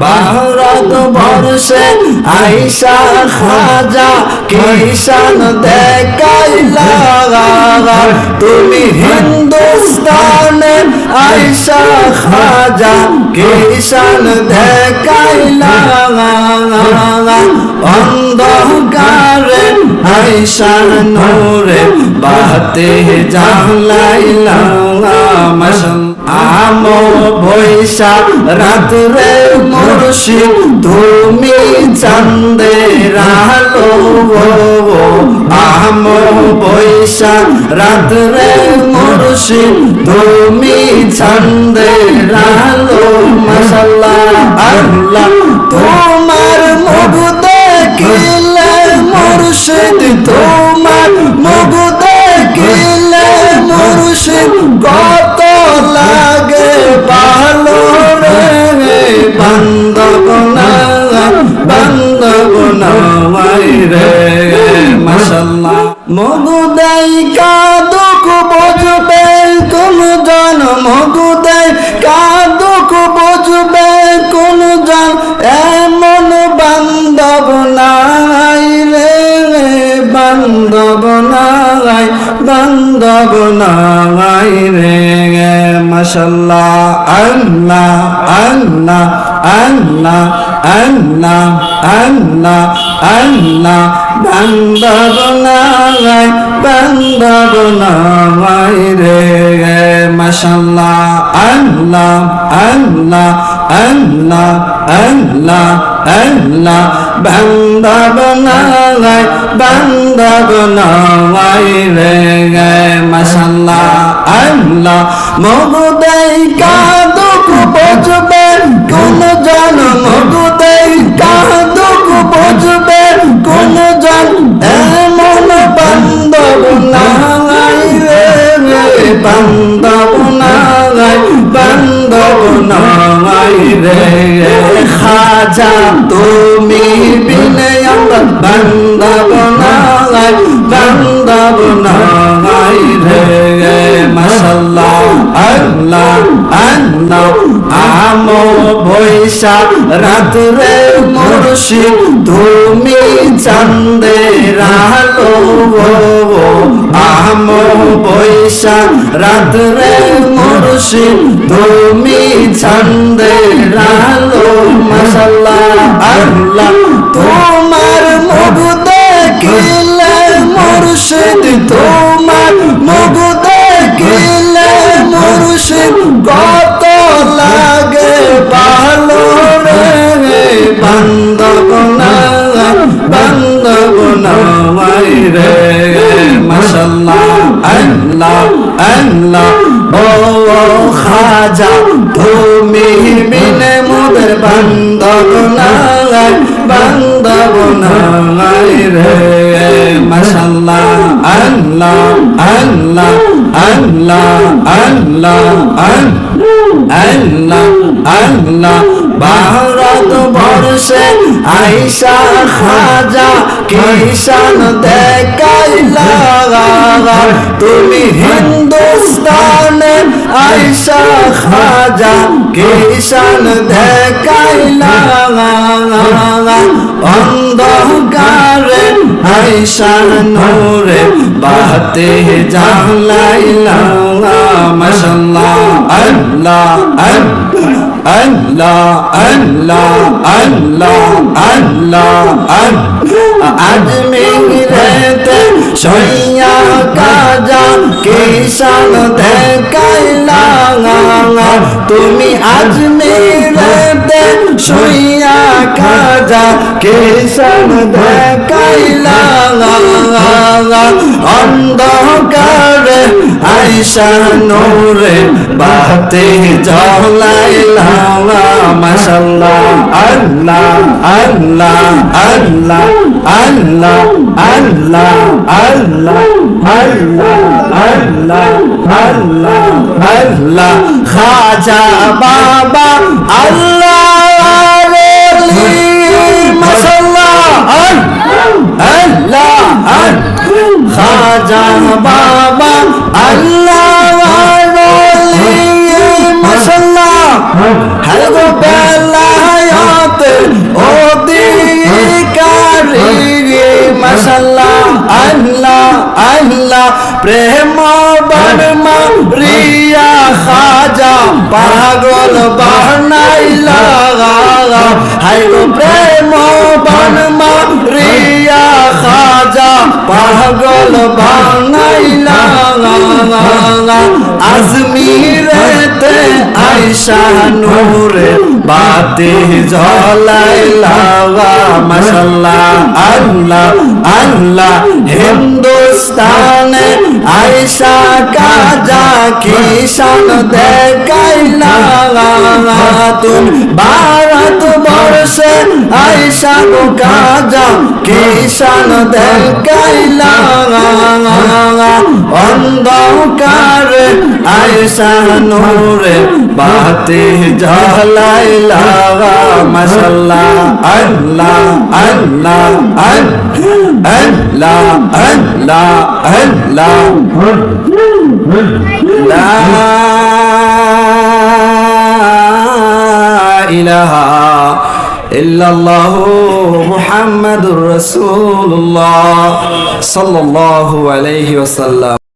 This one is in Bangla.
ভারত বর্ষে আইসা খাজা কিষান দেখাইলা তুমি হিন্দুস্তানে আইসা খাজা কিষান দেখাইলা অন্ধকারে আইসার নূরে বাতে জালাইলা আমো বৈশাখ রাত্রে মুর্শিদ তুমি চাঁদের আলো আমো বৈশাখ রাত্রে মুর্শিদ তুমি চাঁদের আলো মাশাআল্লাহ আল্লাহ তোমার মুখ দেখিলে মুর্শিদ তোমার মুখ দেখিলে মুর্শিদ কত লাগে ভালো রে বান্দবনা রে মাশাআল্লাহ মগু দেই কাদুক বুঝবে কোন জন মগু দেই কাদুক বুঝবে কোন জন এমন বান্দবনা রে বান্দবনা রে মাশাআল্লাহ আল্লাহ আল্লাহ আল্লাহ আল্লাহ আল্লাহ আল্লাহ বান্দবনা রে মাশাআল্লাহ আল্লাহ আল্লাহ আল্লাহ আল্লাহ আল্লাহ বান্দবনা রে মাশাআল্লাহ আল্লাহ মগু দেই কাদুক বুঝবে কোন জন মগু দেই কাদুক বুঝবে কোন জন এমন বান্দবনা রে বান্দবনা রে খাজা তুমি বিনে আমরা বান্দবনা রে মাশাআল্লাহ আল্লাহ আল্লাহ আমো বৈশাখ রাত্রে মুর্শিদ তুমি চাঁদের আলো আমো বৈশাখ রাত্রে মুর্শিদ তুমি চাঁদের আলো মাশাআল্লাহ আল্লাহ তোমার মুখ দেখিলে মুর্শিদ তোমার মুখ দেখিলে মুর্শিদ কত লাগে ভালো রে বান্দবনা রে মাশাআল্লাহ আল্লাহ আল্লাহ ও খাজা তুমি বিনে মোদের বান্দবনা রে মাশাআল্লাহ আল্লাহ আল্লাহ আল্লাহ আল্লাহ আল্লাহ আল্লাহ ভারত বর্ষে আইসা খাজা কিষান দেখাইলা তুমি হিন্দুস্তানে আইসা খাজা কিষান দেখাইলা অন্ধকারে আইসার নূরে বাতে জালাইলা মাশাআল্লাহ আল্লাহ আল্লাহ আল্লাহ আল্লাহ আল্লাহ আজমিরেতে সইয়া কাজা কিষান দেখাইলা তুমি আজমিরেতে সইয়া কাজা কিষান দেখাইলা অন্ধকারে আইসা নূরে বাতে জ্বলাইলা মাশাআল্লাহ আল্লাহ আল্লাহ আল্লাহ আল্লাহ আল্লাহ আল্লাহ আল্লাহ আল্লাহ আল্লাহ আল্লাহ খাজা বাবা আল্লাহ মাশাআল্লাহ আল্লাহ খাজা বাবা আল্লাহ মাশাআল্লাহ হর গো বেলায় প্রেম বর্মা রিয়া খাজা পাগল বানাইলা হাই গো প্রেম বর্মা রিয়া খাজা পাগল বানাইলা আজমিরেতে আয়শা নূরে বাতি জ্বলাইলা মাশাআল্লাহ আল্লাহ আল্লাহ হিন্দুস্তানে আয়শা কাজা কিশান দেখাইলা তুমি ভারত বর্ষে আয়শা গো কাজা কিশান দেখাইলা অন্ধকারে আয়শা নূরে বাতি জ্বলাইলা মাশাআল্লাহ আল্লাহ আল্লাহ আল্লাহ আল্লাহ আল্লাহ লা ইলাহা ইল্লাল্লাহু মুহাম্মাদুর রাসূলুল্লাহ সাল্লাল্লাহু আলাইহি ওয়াসাল্লাম।